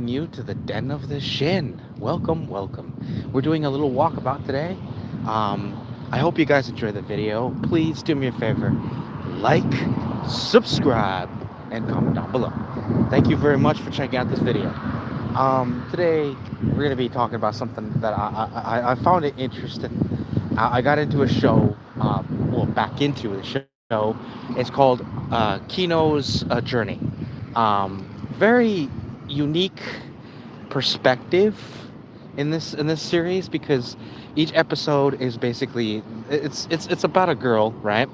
you to the den of the Djinn. Welcome, welcome. We're doing a little walkabout today. I hope you guys enjoy the video. Please do me a favor, like, subscribe, and comment down below. Thank you very much for checking out this video. Today we're going to be talking about something that I found it interesting. I got into a show, back into the show. It's called Kino's Journey. Very unique perspective in this series because each episode is basically it's about a girl, right?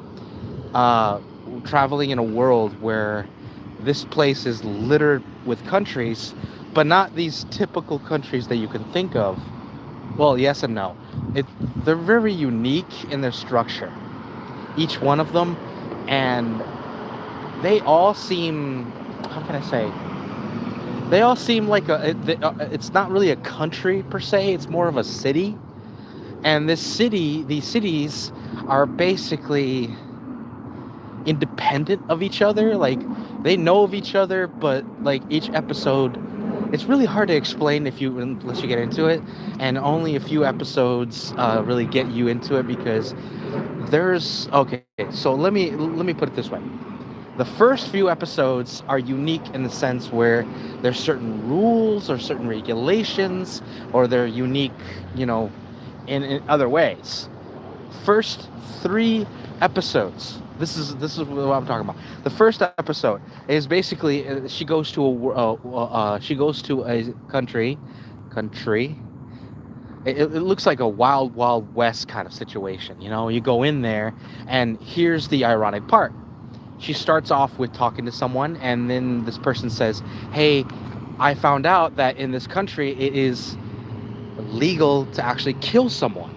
Traveling in a world where this place is littered with countries, but not these typical countries that you can think of. Well, yes and no. They're very unique in their structure, each one of them, and they all seem, how can I say? They all seem like it's not really a country per se. It's more of a city, and these cities are basically independent of each other. Like they know of each other, but like each episode, it's really hard to explain unless you get into it, and only a few episodes really get you into it because okay. So let me put it this way: the first few episodes are unique in the sense where there's certain rules or certain regulations, or they're unique, in other ways. First three episodes. This is what I'm talking about. The first episode is basically she goes to a country. It looks like a wild west kind of situation. You go in there, and here's the ironic part. She starts off with talking to someone, and then this person says, "Hey, I found out that in this country it is legal to actually kill someone."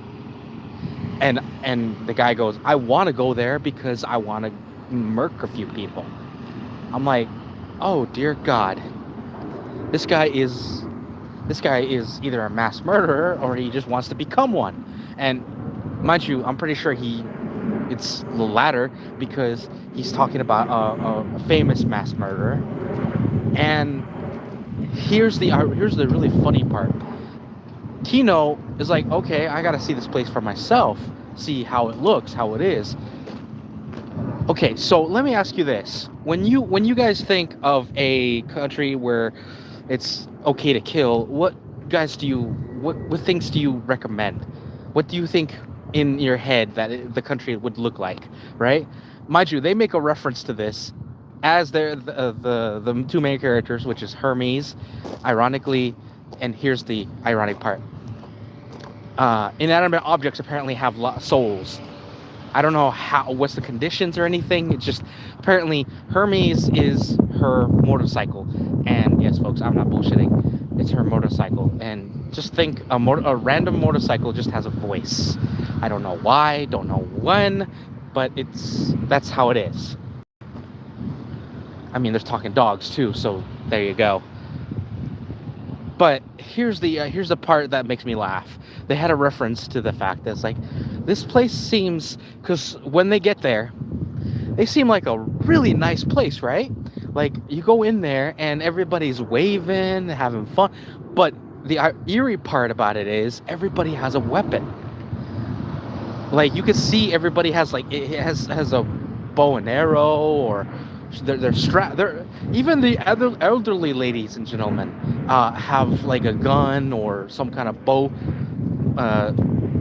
And the guy goes, "I want to go there because I want to murk a few people." I'm like, "Oh dear God, this guy is either a mass murderer or he just wants to become one." And mind you, I'm pretty sure it's the latter because he's talking about a famous mass murderer. And here's the really funny part. Kino is like, "Okay, I gotta see this place for myself, see how it looks, how it is." Okay, so let me ask you this: when you guys think of a country where it's okay to kill, what things do you recommend? What do you think in your head that the country would look like, right? Mind you, they make a reference to this as the two main characters, which is Hermes, ironically, and here's the ironic part. Inanimate objects apparently have souls. I don't know what's the conditions or anything. It's just apparently Hermes is her motorcycle, and yes, folks, I'm not bullshitting. It's her motorcycle, and just think a random motorcycle just has a voice. I don't know why, don't know when, but that's how it is. I mean, there's talking dogs too, so there you go. But here's the part that makes me laugh. They had a reference to the fact that it's like, this place seems, because when they get there, they seem like a really nice place, right? Like you go in there and everybody's waving, having fun. But the eerie part about it is everybody has a weapon. Like you could see everybody has it has a bow and arrow, or they're strapped. Even the elderly ladies and gentlemen have like a gun or some kind of bow,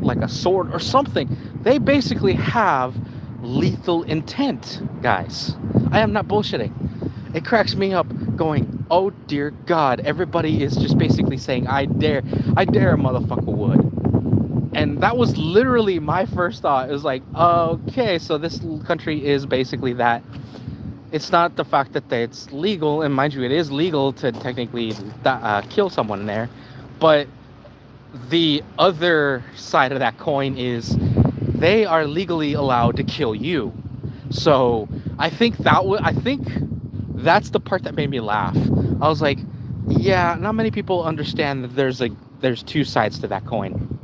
like a sword or something. They basically have lethal intent, guys. I am not bullshitting. It cracks me up going, "Oh dear God," everybody is just basically saying, I dare a motherfucker would. And that was literally my first thought. It was like, okay, so this country is basically that. It's not the fact that it's legal, and mind you, it is legal to technically kill someone there, but the other side of that coin is they are legally allowed to kill you. So I think that's the part that made me laugh. I was like, yeah, not many people understand that there's two sides to that coin.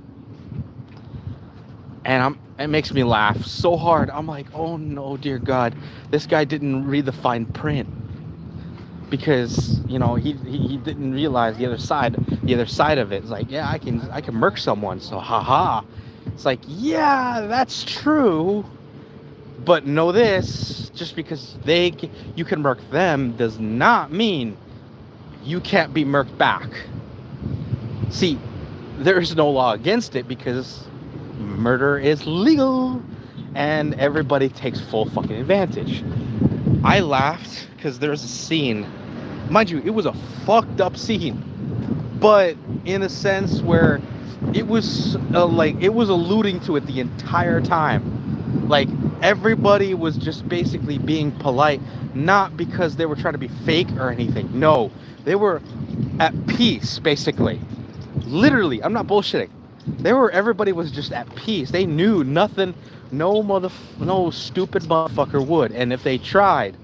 And it makes me laugh so hard. I'm like, oh no, dear God, this guy didn't read the fine print. because he didn't realize the other side of it. It's like, yeah, I can murk someone, so haha. It's like, yeah, that's true, but know this: just because you can murk them does not mean you can't be murked back. See, there's no law against it because murder is legal and everybody takes full fucking advantage. I laughed because there's a scene, mind you, it was a fucked up scene, but in a sense where it was like it was alluding to it the entire time. Like everybody was just basically being polite, not because they were trying to be fake or anything. No, they were at peace, basically. Literally, I'm not bullshitting. Everybody was just at peace. They knew nothing, no stupid motherfucker would. And if they tried,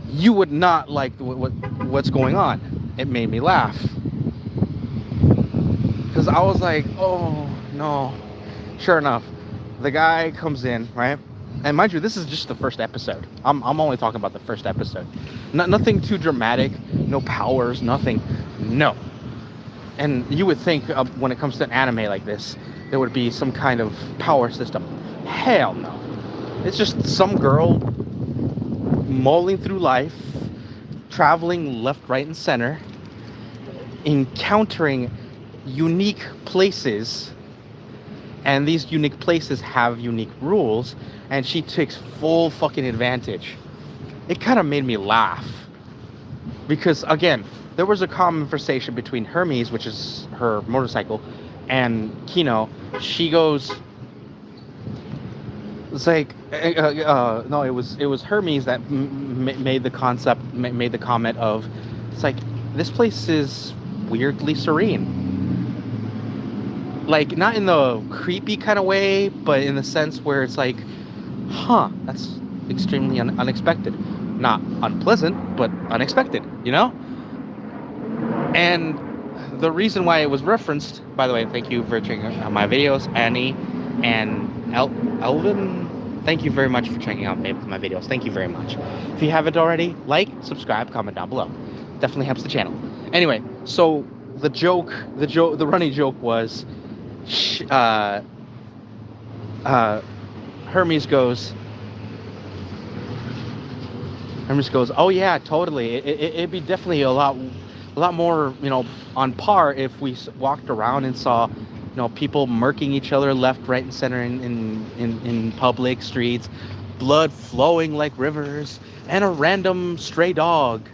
you would not like what's going on. It made me laugh. Because I was like, oh, no. Sure enough, the guy comes in, right? And mind you, this is just the first episode. I'm only talking about the first episode. Nothing too dramatic, no powers, nothing. No. And you would think when it comes to an anime like this, there would be some kind of power system. Hell no. It's just some girl mulling through life, traveling left, right, and center, encountering unique places, and these unique places have unique rules, and she takes full fucking advantage. It kind of made me laugh because, again, there was a conversation between Hermes, which is her motorcycle, and Kino. She goes, it's like, no, it was Hermes that made the comment of, it's like, this place is weirdly serene. Like, not in the creepy kind of way, but in the sense where it's like, huh, that's extremely unexpected. Not unpleasant, but unexpected, you know? And the reason why it was referenced, by the way, thank you for checking out my videos, Annie and Elvin. Thank you very much for checking out my videos. Thank you very much. If you haven't already, like, subscribe, comment down below. Definitely helps the channel. Anyway, so the running joke was, Hermes goes, oh yeah, totally. It'd be definitely a lot more, on par if we walked around and saw, people murking each other left, right, and center in public streets, blood flowing like rivers, and a random stray dog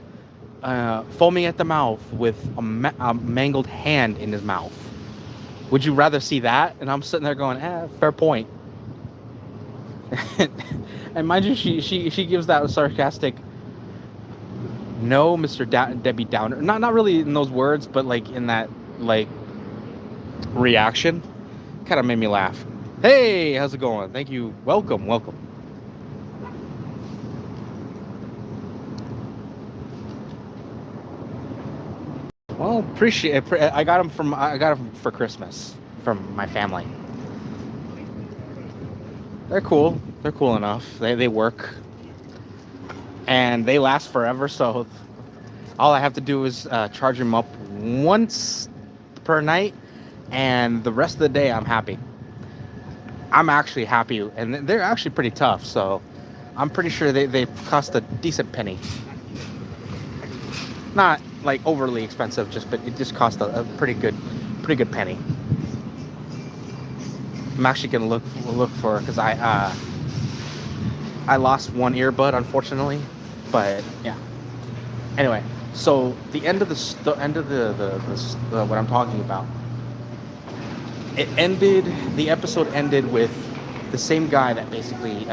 foaming at the mouth with a mangled hand in his mouth. Would you rather see that? And I'm sitting there going, fair point. And mind you, she gives that sarcastic, no, Mr. Debbie Downer. Not really in those words, but like in that like reaction. Kind of made me laugh. Hey, how's it going? Thank you. Welcome. Well, appreciate it. I got them for Christmas from my family. They're cool. They're cool enough. They work. And they last forever, so all I have to do is charge them up once per night, and the rest of the day I'm happy. I'm actually happy, and they're actually pretty tough, so I'm pretty sure they cost a decent penny. Not like overly expensive, but it just cost a pretty good penny. I'm actually gonna look for, because I lost one earbud, unfortunately. But yeah. Anyway, so the end of the what I'm talking about. The episode ended with the same guy that basically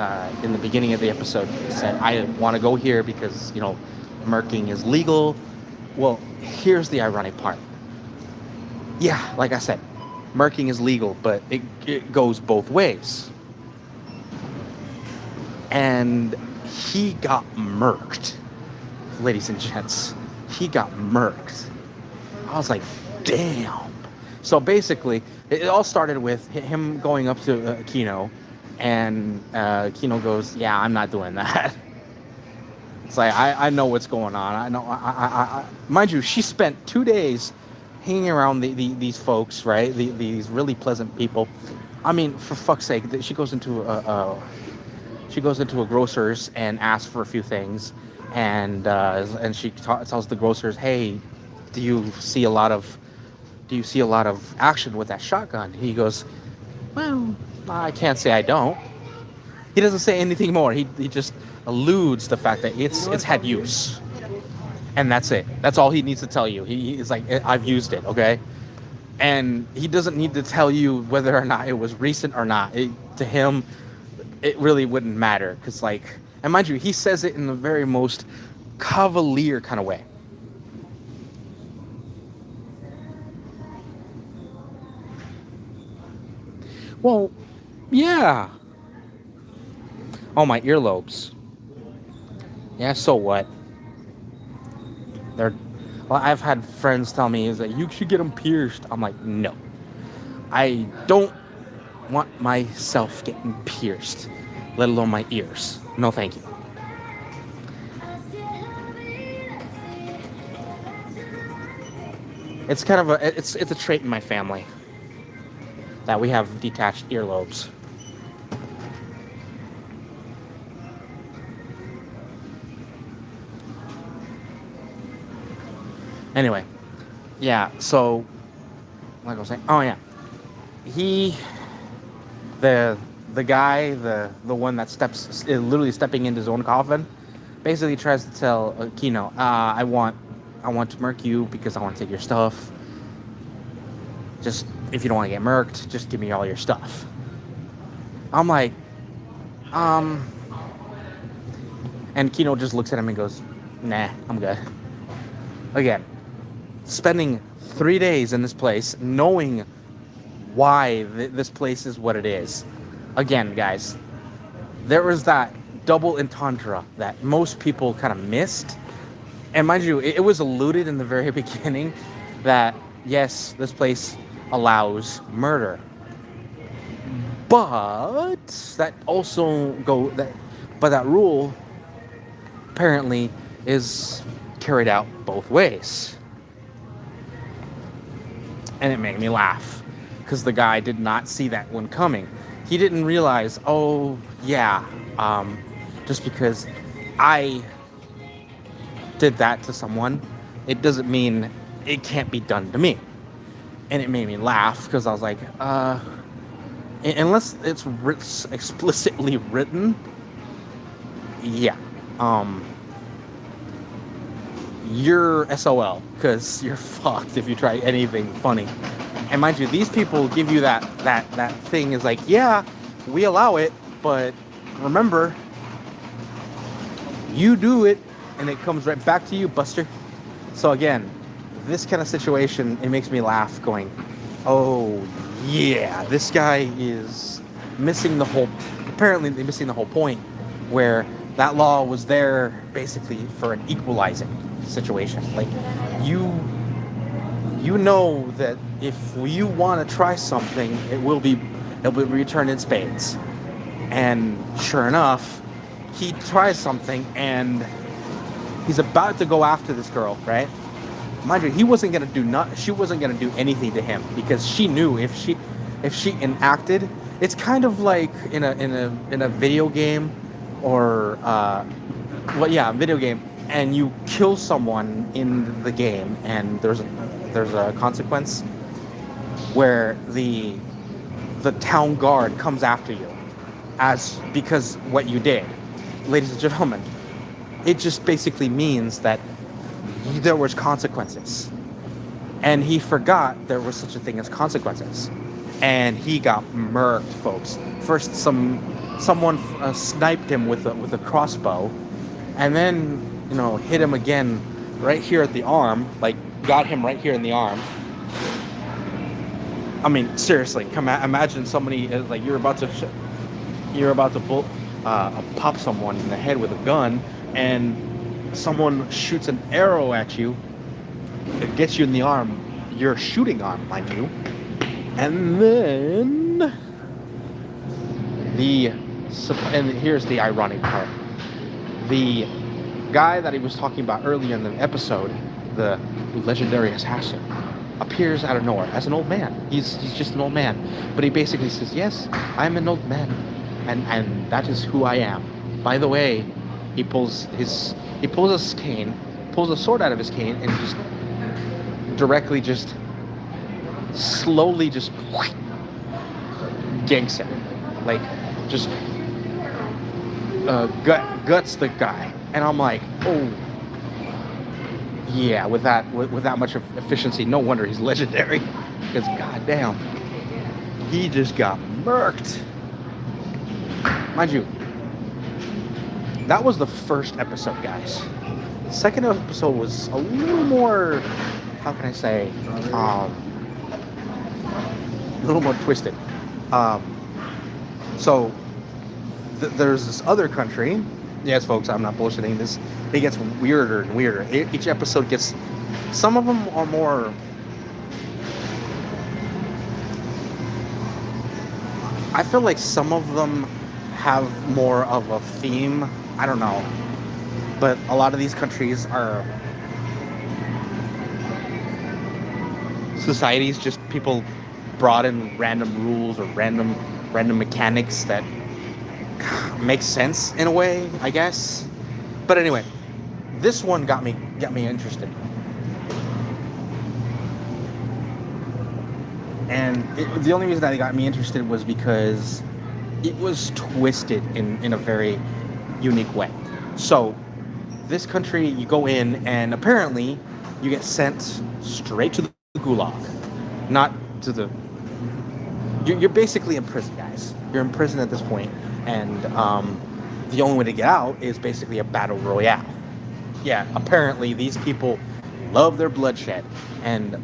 in the beginning of the episode said, I want to go here because murking is legal. Well, here's the ironic part. Yeah, like I said, murking is legal, but it goes both ways. And he got murked, ladies and gents. He got murked. I was like, damn. So basically, it all started with him going up to Kino, and Kino goes, yeah, I'm not doing that. It's like I know what's going on. I know. Mind you, she spent 2 days hanging around these folks, right? These really pleasant people. I mean, for fuck's sake, she goes into a grocer's and asks for a few things, and she tells the grocers, "Hey, do you see a lot of action with that shotgun?" He goes, "Well, I can't say I don't." He doesn't say anything more. He just alludes the fact that it's had use, and that's it. That's all he needs to tell you. He's like, "I've used it, okay?" And he doesn't need to tell you whether or not it was recent or not. To him, it really wouldn't matter, because, like, and mind you, he says it in the very most cavalier kind of way. Well, yeah. Oh, my earlobes. Yeah, so what? They're. Well, I've had friends tell me is that you should get them pierced. I'm like, no, I don't want myself getting pierced, let alone my ears. No, thank you. It's kind of it's a trait in my family that we have detached earlobes. Anyway, yeah. So, like I was saying, oh yeah, he, the guy, the one that literally stepping into his own coffin, basically tries to tell Kino, I want to murk you because I want to take your stuff. Just, if you don't want to get murked, just give me all your stuff. I'm like, and Kino just looks at him and goes, nah, I'm good. Again, spending 3 days in this place, knowing why this place is what it is. Again, guys, there was that double entendre that most people kind of missed. And mind you, it was alluded in the very beginning that, yes, this place allows murder. But that rule apparently is carried out both ways. And it made me laugh, because the guy did not see that one coming. He didn't realize, oh yeah, just because I did that to someone, it doesn't mean it can't be done to me. And it made me laugh, because I was like, unless it's explicitly written, yeah, you're SOL, because you're fucked if you try anything funny. And mind you, these people give you that thing is like, yeah, we allow it, but remember, you do it, and it comes right back to you, Buster. So again, this kind of situation, it makes me laugh, going, oh yeah, this guy is missing the whole point, where that law was there basically for an equalizing situation. Like, you know that if you want to try something, it'll be returned in spades. And sure enough, he tries something, and he's about to go after this girl, right? Mind you, she wasn't gonna do anything to him, because she knew if she enacted, it's kind of like in a video game, or video game, and you kill someone in the game, and there's a consequence where the town guard comes after you because what you did. Ladies and gentlemen, it just basically means that there was consequences, and he forgot there was such a thing as consequences, and he got murked, folks. First, someone sniped him with a crossbow, and then hit him again right here at the arm, like got him right here in the arm. I mean, seriously, imagine somebody like you're about to pop someone in the head with a gun, and someone shoots an arrow at you. It gets you in the arm, your shooting arm, mind you. And then and here's the ironic part. The guy that he was talking about earlier in the episode, the legendary assassin, appears out of nowhere as an old man. He's just an old man, but he basically says, "Yes, I'm an old man, and that is who I am." By the way, he pulls his cane, pulls a sword out of his cane, and just directly just slowly just ganks him, like just guts the guy. And I'm like, oh yeah, with that much efficiency, no wonder he's legendary. Because goddamn, he just got murked. Mind you, that was the first episode, guys. The second episode was a little more, how can I say, a little more twisted. So there's this other country. Yes, folks, I'm not bullshitting this. It gets weirder and weirder. Each episode gets, some of them are more, I feel like some of them have more of a theme. I don't know. But a lot of these countries are societies, just people brought in random rules or random mechanics that make sense in a way, I guess. But anyway, this one got me interested. And the only reason that it got me interested was because it was twisted in a very unique way. So this country, you go in and apparently you get sent straight to the gulag. Not to the... You're basically in prison, guys. You're in prison at this point, and the only way to get out is basically a battle royale. Yeah, apparently these people love their bloodshed, and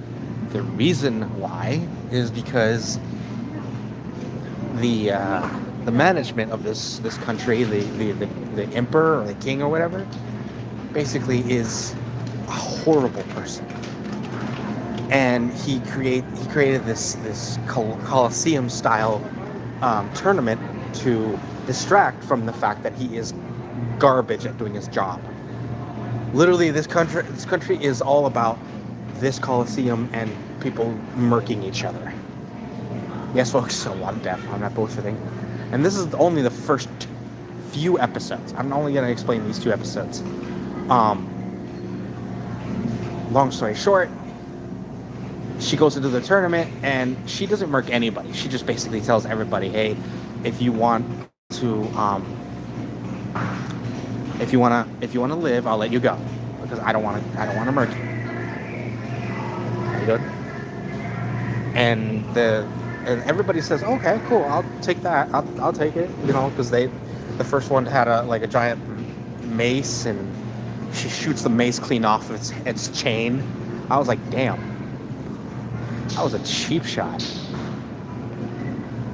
the reason why is because the management of this country, the emperor or the king or whatever, basically is a horrible person. And he created this Colosseum style tournament to distract from the fact that he is garbage at doing his job. Literally, this country is all about this Colosseum and people murking each other. Yes, folks, a lot of death. I'm not bullshitting. And this is only the first few episodes. I'm only going to explain these 2 episodes. Long story short, she goes into the tournament and she doesn't murk anybody. She just basically tells everybody, "Hey, if you want to live, I'll let you go, because I don't want to murk you." Are you good? And everybody says, "Okay, cool. I'll take that. I'll take it." You know, because the first one had a giant mace, and she shoots the mace clean off its chain. I was like, damn. That was a cheap shot.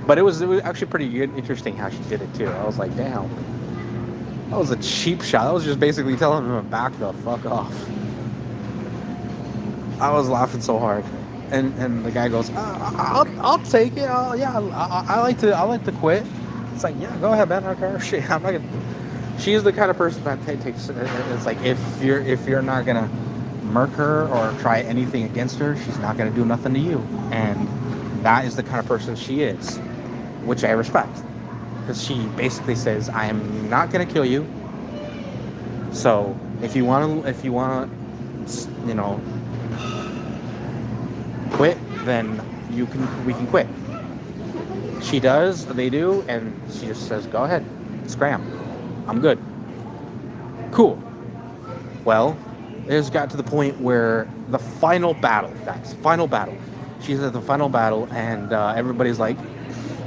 But it was actually pretty good, interesting how she did it too. I was like, damn. That was a cheap shot. That was just basically telling him to back the fuck off. I was laughing so hard. And the guy goes, I'll take it. I like to quit. It's like, yeah, go ahead, man. I don't care. Shit, I'm not gonna. She's the kind of person that takes. It's like if you're not gonna murk her or try anything against her, she's not gonna do nothing to you. And that is the kind of person she is, which I respect, because she basically says, I am not gonna kill you. So if you wanna, you know, quit, then we can quit. She does, they do, and she just says, go ahead, scram. I'm good. Cool. Well, it has got to the point where the final battle, guys, she's at the final battle, and everybody's like,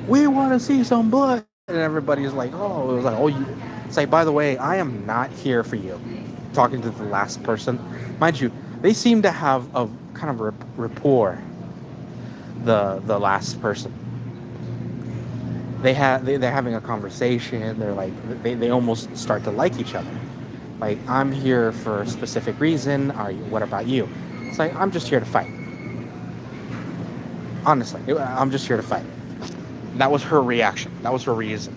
we want to see some blood. And everybody's like, it's like, by the way, I am not here for you. Talking to the last person. Mind you, they seem to have a kind of rapport, the last person. They're having a conversation. They're like, they almost start to like each other. Like, I'm here for a specific reason. What about you? It's like, I'm just here to fight. Honestly, I'm just here to fight. That was her reaction. That was her reason.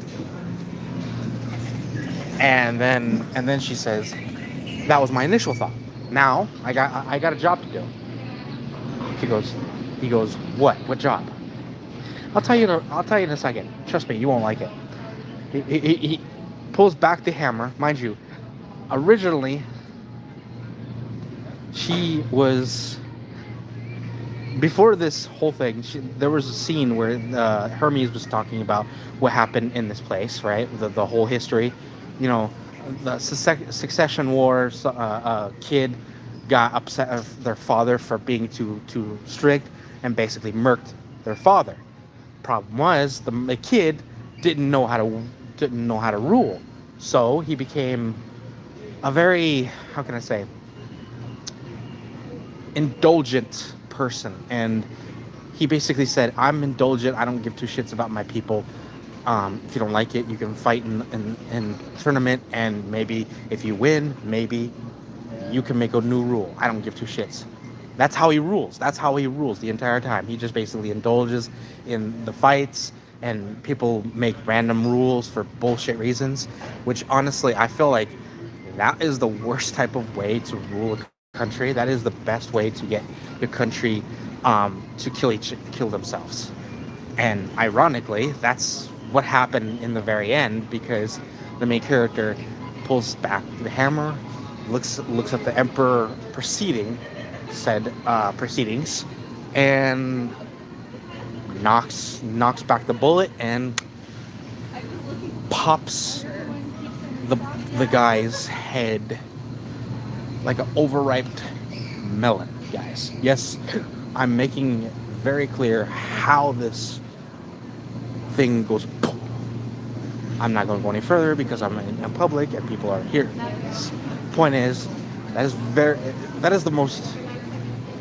And then she says, That was my initial thought. Now I got a job to do. He goes, he goes, what job? I'll tell you in a second. Trust me, you won't like it. He pulls back the hammer, mind you. Originally, she was before this whole thing. There was a scene where Hermes was talking about what happened in this place, right? The whole history, you know, the succession wars. Kid got upset of their father for being too strict and basically murked their father. Problem was the kid didn't know how to rule, so he became a very, how can I say, indulgent person. And he basically said, I'm indulgent, I don't give two shits about my people. If you don't like it, you can fight in tournament, and maybe if you win, maybe you can make a new rule. I don't give two shits. That's how he rules. That's how he rules the entire time. He just basically indulges in the fights, and people make random rules for bullshit reasons, which honestly, I feel like that is the worst type of way to rule a country. That is the best way to get your country to kill themselves. And ironically, that's what happened in the very end, because the main character pulls back the hammer, looks at the emperor said proceedings, and knocks back the bullet and pops the guy's head like an overripe melon, guys. Yes, I'm making it very clear how this thing goes. I'm not going to go any further because I'm in public and people are here. Point is, that is the most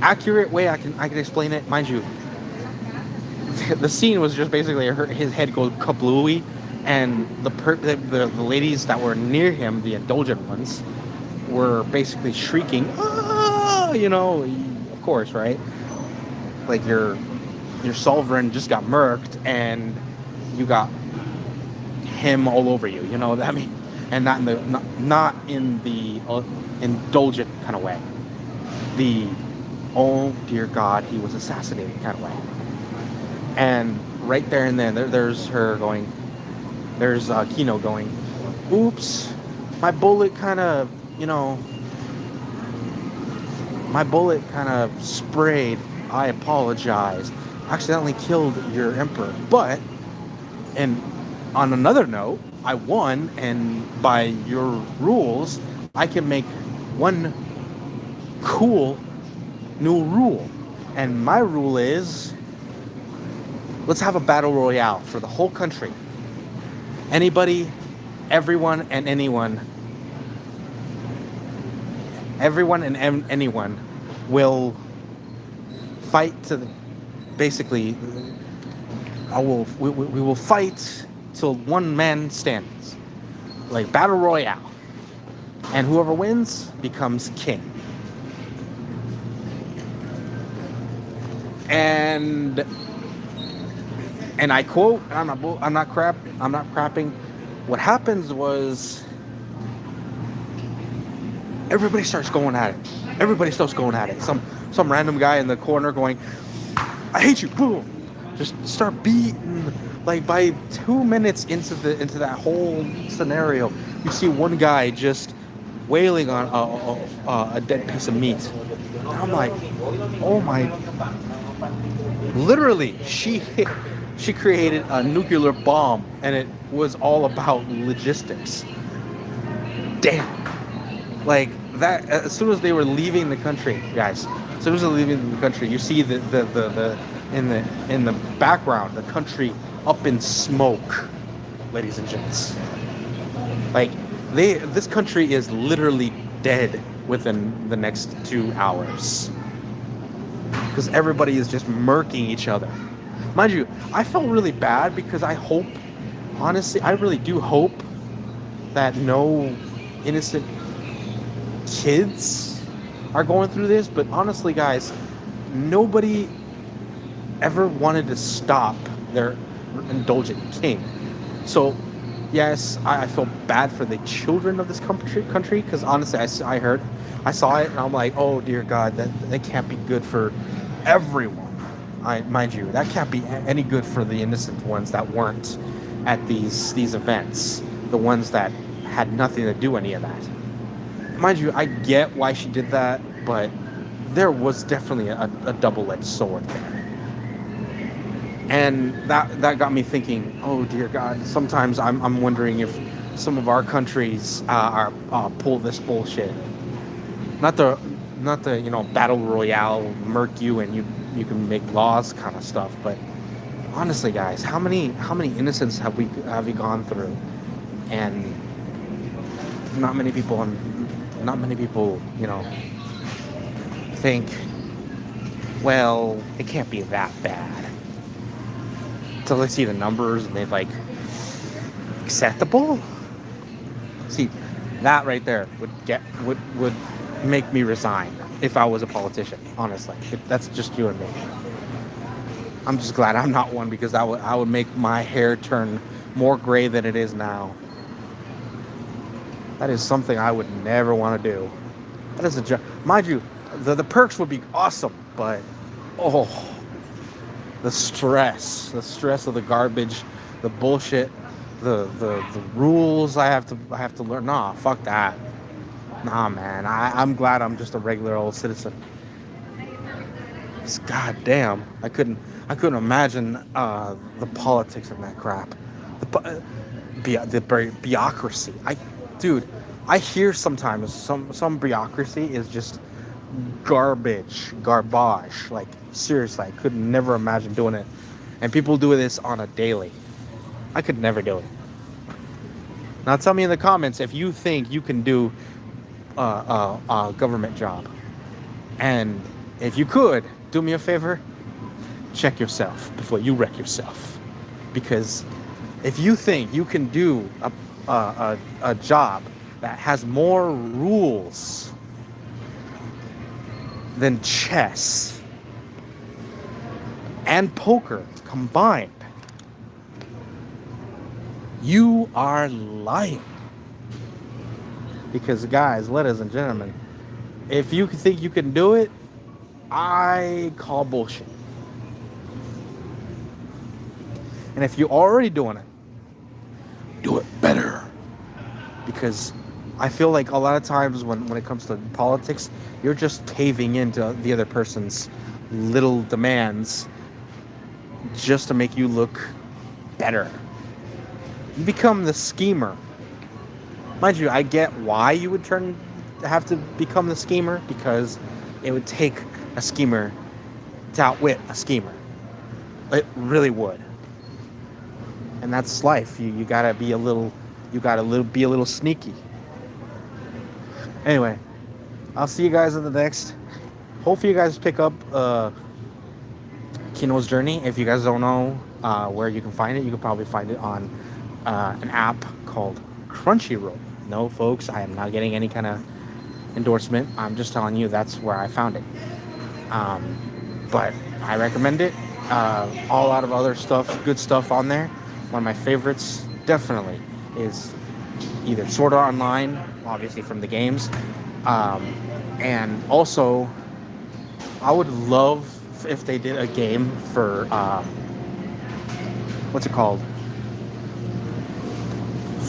accurate way I can explain it. Mind you, the scene was just basically his head goes kablooey, and the ladies that were near him, the indulgent ones, were basically shrieking, ah, of course, right? Like your sovereign just got murked, and you got him all over you. You know what I mean? And not in the indulgent kind of way. The oh dear God, he was assassinated kind of way. And right there and then, there's her going. There's Kino going, oops, my bullet kind of, sprayed. I apologize. Accidentally killed your emperor. But, and on another note, I won, and by your rules, I can make one cool new rule. And my rule is, let's have a battle royale for the whole country. Anybody, everyone, and anyone. Everyone and anyone will fight to basically. We will fight till one man stands, like battle royale, and whoever wins becomes king. And I quote, I'm not crapping. What happens was everybody starts going at it. Some random guy in the corner going, I hate you, boom. Just start beating. Like by 2 minutes into that whole scenario, you see one guy just wailing on a dead piece of meat. And I'm like, oh my. Literally, she created a nuclear bomb, and it was all about logistics. Damn. Like that, as soon as they were leaving the country, guys, as soon as they're leaving the country, you see the in the background, the country up in smoke, ladies and gents. Like this country is literally dead within the next 2 hours. Because everybody is just murking each other. Mind you, I felt really bad because I really do hope that no innocent kids are going through this. But honestly, guys, nobody ever wanted to stop their indulgent king. So yes, I feel bad for the children of this country because honestly, I saw it, and I'm like, oh dear God, that can't be good for everyone. I mind you, that can't be any good for the innocent ones that weren't at these events, the ones that had nothing to do any of that. Mind you, I get why she did that, but there was definitely a double-edged sword there. And that got me thinking, oh dear God, sometimes I'm wondering if some of our countries are pull this bullshit. Not the not the battle royale murk you and you can make laws kind of stuff, but honestly, guys, how many innocents have we gone through, and not many people not many people think, well, it can't be that bad. So they see the numbers and they like, acceptable. See, that right there would make me resign if I was a politician. Honestly, that's just you and me. I'm just glad I'm not one because I would make my hair turn more gray than it is now. That is something I would never want to do. That is a job, mind you. The perks would be awesome, but oh, the stress of the garbage, the bullshit, the rules I have to learn. Nah, fuck that. Nah, man. I'm glad I'm just a regular old citizen. God damn, I couldn't imagine the politics of that crap, the bureaucracy. Dude, I hear sometimes some bureaucracy is just garbage. Like seriously, I could never imagine doing it, and people do this on a daily. I could never do it. Now tell me in the comments if you think you can do a government job, and if you could, do me a favor, check yourself before you wreck yourself. Because if you think you can do a job that has more rules than chess and poker combined, you are lying. Because guys, ladies and gentlemen, if you think you can do it, I call bullshit. And if you're already doing it, do it better. Because I feel like a lot of times when it comes to politics, you're just caving into the other person's little demands just to make you look better. You become the schemer. Mind you, I get why you would have to become the schemer, because it would take a schemer to outwit a schemer. It really would. And that's life. You gotta be a little sneaky. Anyway, I'll see you guys in the next. Hopefully you guys pick up Kino's Journey. If you guys don't know where you can find it, you can probably find it on an app called Crunchyroll. No, folks, I am not getting any kind of endorsement. I'm just telling you that's where I found it. But I recommend it. All lot of other stuff, good stuff on there. One of my favorites, definitely, is either Sword Art Online, obviously from the games, and also I would love if they did a game for what's it called?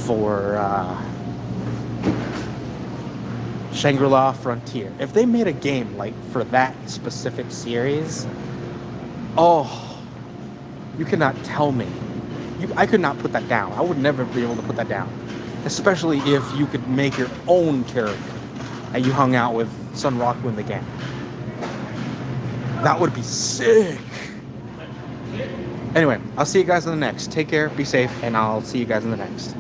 For Shangri-La Frontier. If they made a game like for that specific series, oh, you cannot tell me. I could not put that down. I would never be able to put that down. Especially if you could make your own character and you hung out with Sun Raku in the game. That would be sick. Anyway, I'll see you guys in the next. Take care, be safe, and I'll see you guys in the next.